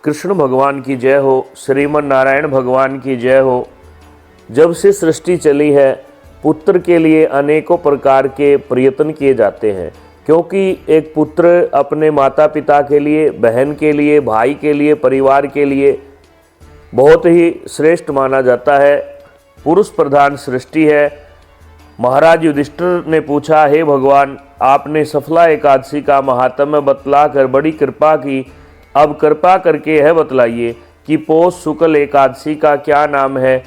कृष्ण भगवान की जय हो, श्रीमन नारायण भगवान की जय हो। जब से सृष्टि चली है, पुत्र के लिए अनेकों प्रकार के प्रयत्न किए जाते हैं, क्योंकि एक पुत्र अपने माता पिता के लिए, बहन के लिए, भाई के लिए, परिवार के लिए बहुत ही श्रेष्ठ माना जाता है। पुरुष प्रधान सृष्टि है। महाराज युधिष्ठिर ने पूछा, हे भगवान, आपने सफला एकादशी का महात्म्य बतलाकर बड़ी कृपा की। अब कृपा करके यह बतलाइए कि पौष शुक्ल एकादशी का क्या नाम है,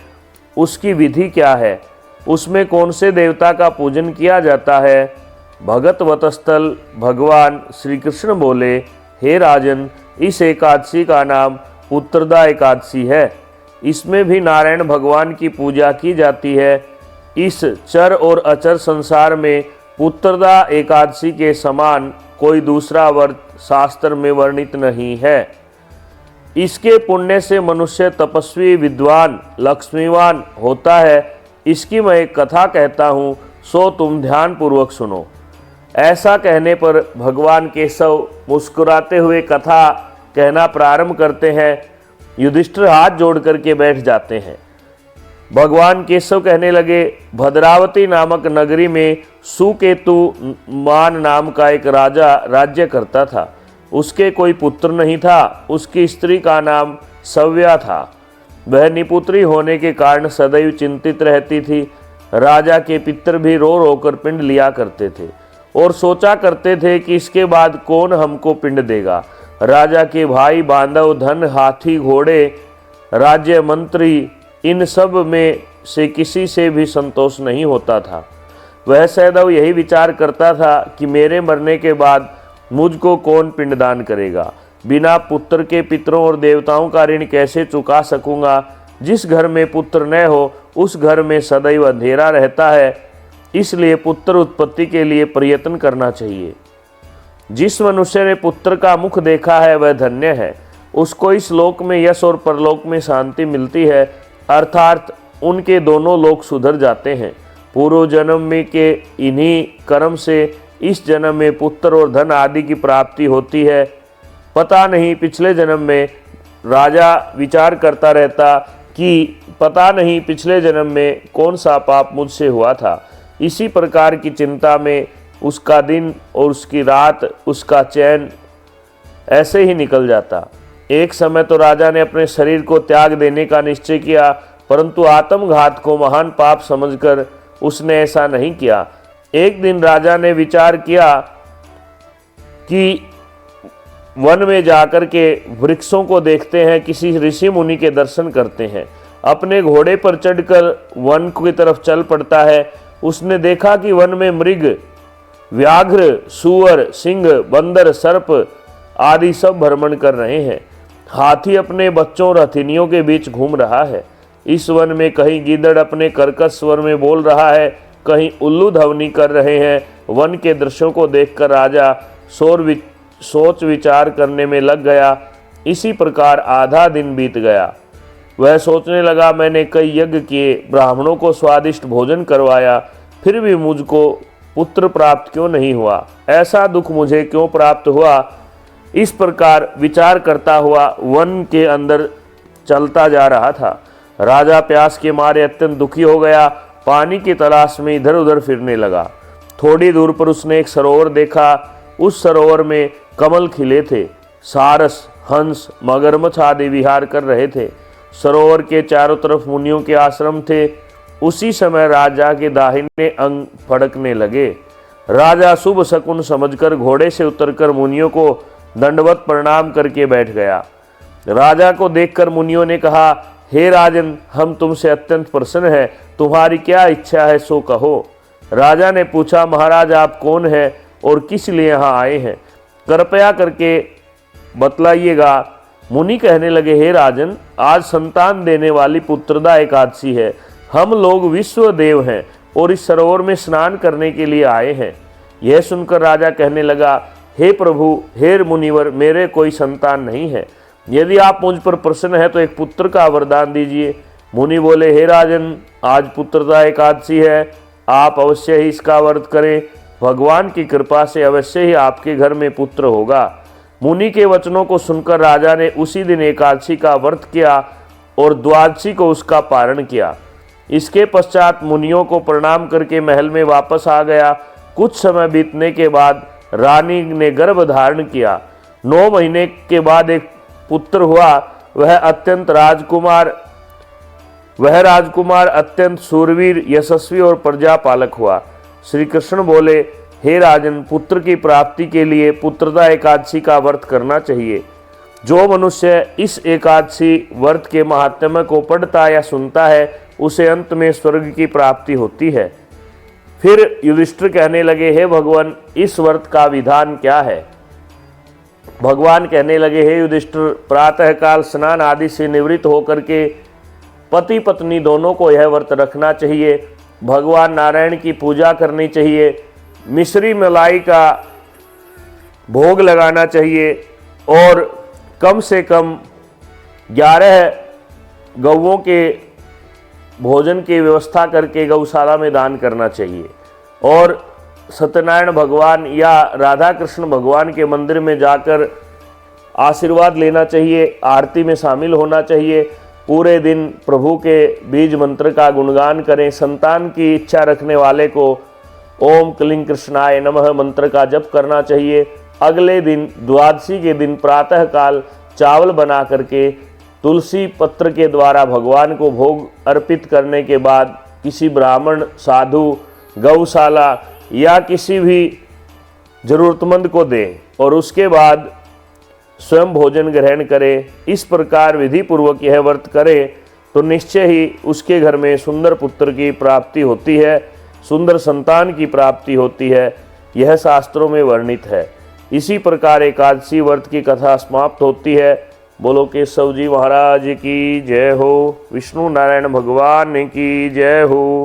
उसकी विधि क्या है, उसमें कौन से देवता का पूजन किया जाता है। भगत वतस्थल भगवान श्री कृष्ण बोले, हे राजन, इस एकादशी का नाम उत्तरदा एकादशी है। इसमें भी नारायण भगवान की पूजा की जाती है। इस चर और अचर संसार में उत्तरदा एकादशी के समान कोई दूसरा व्रत शास्त्र में वर्णित नहीं है। इसके पुण्य से मनुष्य तपस्वी, विद्वान, लक्ष्मीवान होता है। इसकी मैं एक कथा कहता हूँ, सो तुम ध्यान पूर्वक सुनो। ऐसा कहने पर भगवान केशव मुस्कुराते हुए कथा कहना प्रारंभ करते हैं। युधिष्ठिर हाथ जोड़ करके बैठ जाते हैं। भगवान केशव कहने लगे, भद्रावती नामक नगरी में सुकेतु मान नाम का एक राजा राज्य करता था। उसके कोई पुत्र नहीं था। उसकी स्त्री का नाम सव्या था। वह निपुत्री होने के कारण सदैव चिंतित रहती थी। राजा के पितर भी रो रो कर पिंड लिया करते थे और सोचा करते थे कि इसके बाद कौन हमको पिंड देगा। राजा के भाई, बांधव, धन, हाथी, घोड़े, राज्य, मंत्री, इन सब में से किसी से भी संतोष नहीं होता था। वह सदैव यही विचार करता था कि मेरे मरने के बाद मुझको कौन पिंडदान करेगा। बिना पुत्र के पितरों और देवताओं का ऋण कैसे चुका सकूंगा। जिस घर में पुत्र न हो उस घर में सदैव अंधेरा रहता है। इसलिए पुत्र उत्पत्ति के लिए प्रयत्न करना चाहिए। जिस मनुष्य ने पुत्र का मुख देखा है वह धन्य है। उसको इस लोक में यश और परलोक में शांति मिलती है, अर्थात उनके दोनों लोक सुधर जाते हैं। पूर्व जन्म में के इन्हीं कर्म से इस जन्म में पुत्र और धन आदि की प्राप्ति होती है। पता नहीं पिछले जन्म में राजा विचार करता रहता कि पता नहीं पिछले जन्म में कौन सा पाप मुझसे हुआ था। इसी प्रकार की चिंता में उसका दिन और उसकी रात, उसका चैन ऐसे ही निकल जाता। एक समय तो राजा ने अपने शरीर को त्याग देने का निश्चय किया, परंतु आत्मघात को महान पाप समझकर उसने ऐसा नहीं किया। एक दिन राजा ने विचार किया कि वन में जाकर के वृक्षों को देखते हैं, किसी ऋषि मुनि के दर्शन करते हैं। अपने घोड़े पर चढ़कर वन की तरफ चल पड़ता है। उसने देखा कि वन में मृग, व्याघ्र, सूअर, सिंह, बंदर, सर्प आदि सब भ्रमण कर रहे हैं। हाथी अपने बच्चों और हथिनियों के बीच घूम रहा है। इस वन में कहीं गीदड़ अपने कर्कश स्वर में बोल रहा है, कहीं उल्लू ध्वनि कर रहे हैं। वन के दृश्यों को देखकर राजा सोच विचार करने में लग गया। इसी प्रकार आधा दिन बीत गया। वह सोचने लगा, मैंने कई यज्ञ किए, ब्राह्मणों को स्वादिष्ट भोजन करवाया, फिर भी मुझको पुत्र प्राप्त क्यों नहीं हुआ। ऐसा दुख मुझे क्यों प्राप्त हुआ। इस प्रकार विचार करता हुआ वन के अंदर चलता जा रहा था। राजा प्यास के मारे अत्यंत दुखी हो गया। पानी की तलाश में इधर उधर फिरने लगा। थोड़ी दूर पर उसने एक सरोवर देखा। उस सरोवर में कमल खिले थे। सारस, हंस, मगरमच्छ आदि विहार कर रहे थे। सरोवर के चारों तरफ मुनियों के आश्रम थे। उसी समय राजा के दाहिने अंग फड़कने लगे। राजा शुभ शकुन समझकर घोड़े से उतरकर मुनियों को दंडवत प्रणाम करके बैठ गया। राजा को देखकर मुनियों ने कहा, हे राजन, हम तुमसे अत्यंत प्रसन्न हैं। तुम्हारी क्या इच्छा है सो कहो। राजा ने पूछा, महाराज आप कौन हैं और किस लिए यहाँ आए हैं, कृपया करके बतलाइएगा। मुनि कहने लगे, हे राजन, आज संतान देने वाली पुत्रदा एकादशी है। हम लोग विश्व देव हैं और इस सरोवर में स्नान करने के लिए आए हैं। यह सुनकर राजा कहने लगा, हे प्रभु, हे मुनिवर, मेरे कोई संतान नहीं है। यदि आप मुझ पर प्रसन्न हैं तो एक पुत्र का वरदान दीजिए। मुनि बोले, हे राजन, आज पुत्रदा एकादशी है, आप अवश्य ही इसका व्रत करें। भगवान की कृपा से अवश्य ही आपके घर में पुत्र होगा। मुनि के वचनों को सुनकर राजा ने उसी दिन एकादशी का व्रत किया और द्वादशी को उसका पारण किया। इसके पश्चात मुनियों को प्रणाम करके महल में वापस आ गया। कुछ समय बीतने के बाद रानी ने गर्भ धारण किया। 9 महीने के बाद एक पुत्र हुआ। वह राजकुमार अत्यंत सूरवीर, यशस्वी और प्रजापालक हुआ। श्री कृष्ण बोले, हे राजन, पुत्र की प्राप्ति के लिए पुत्रदा एकादशी का व्रत करना चाहिए। जो मनुष्य इस एकादशी व्रत के महात्म्य को पढ़ता या सुनता है उसे अंत में स्वर्ग की प्राप्ति होती है। फिर युधिष्ठिर कहने लगे, हे भगवान, इस व्रत का विधान क्या है? भगवान कहने लगे, हे युधिष्ठिर, प्रातःकाल स्नान आदि से निवृत्त होकर के पति पत्नी दोनों को यह व्रत रखना चाहिए। भगवान नारायण की पूजा करनी चाहिए, मिश्री मलाई का भोग लगाना चाहिए और कम से कम 11 गौओं के भोजन की व्यवस्था करके गौशाला में दान करना चाहिए और सत्यनारायण भगवान या राधा कृष्ण भगवान के मंदिर में जाकर आशीर्वाद लेना चाहिए, आरती में शामिल होना चाहिए। पूरे दिन प्रभु के बीज मंत्र का गुणगान करें। संतान की इच्छा रखने वाले को ओम क्लीं कृष्णाय नमः मंत्र का जप करना चाहिए। अगले दिन द्वादशी के दिन प्रातःकाल चावल बना करके तुलसी पत्र के द्वारा भगवान को भोग अर्पित करने के बाद किसी ब्राह्मण, साधु, गौशाला या किसी भी जरूरतमंद को दें और उसके बाद स्वयं भोजन ग्रहण करें। इस प्रकार विधि पूर्वक यह व्रत करें तो निश्चय ही उसके घर में सुंदर पुत्र की प्राप्ति होती है, सुंदर संतान की प्राप्ति होती है। यह शास्त्रों में वर्णित है। इसी प्रकार एकादशी व्रत की कथा समाप्त होती है। बोलो केशव जी महाराज की जय हो, विष्णु नारायण भगवान की जय हो।